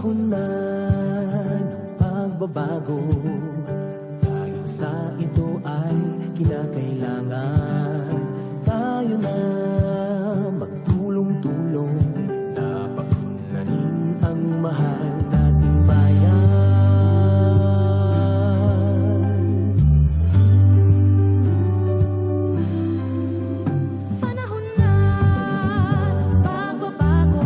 Panahon na ng pagbabago, dahil sa ito ay kinakailangan tayo na magtulong-tulong na pagunlarin ang mahal nating bayan. Panahon na pagbabago,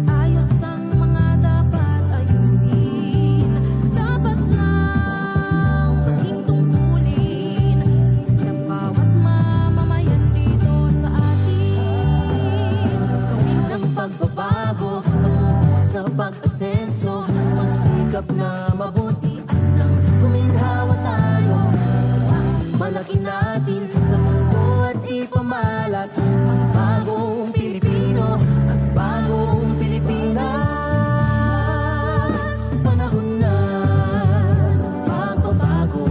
ayos ang mga dapat ayusin. Dapat lang maging tungkulin ng bawat mamamayan dito sa atin. Gawin ng pagbabago tungo sa pag-asenso, magsikap na mabuti at nang guminhawa tayo. Malaki natin sa mundo at ipamalas ang bagong Pilipino at bagong Pilipinas. Panahon na ng pagbabago,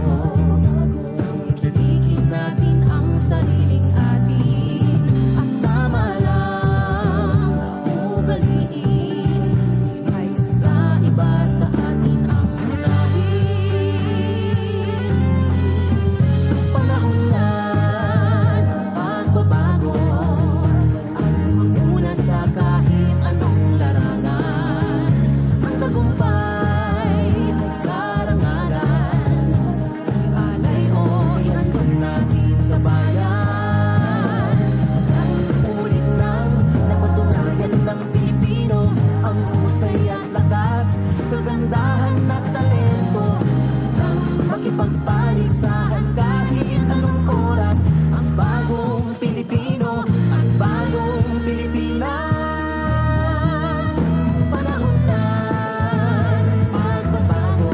tangkilikin natin ang sariling atin at tama lang na ugaliin kaysa sa iba sa atin ang unahin. Panahon na ng pagbabago, ang manguna sa kahit anong larangan. Ang tagumpay ay karangalan, alay o ihandog natin sa bayan. Dahil ulit nang napatunayan ng Pilipino ang husay at lakas, kagandahan at talento nang makipagpaligsahan kahit anong oras. Ang bagong Pilipino at bagong Pilipinas. Panahon na ng pagbabago,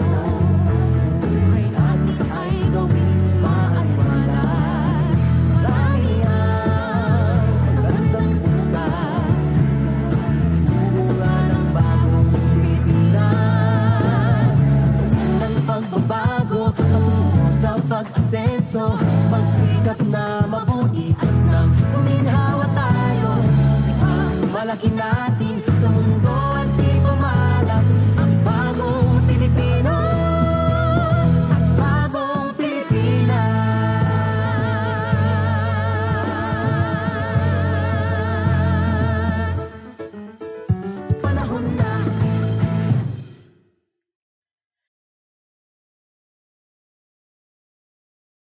buhay natin ay gawing maaliwalas. Marami ang magandang bukas, sumula ng bagong Pilipinas. Ng pagbabago patungo sa pag-asenso, magsikap na mabuti at nang guminhawa tayo. Malaki natin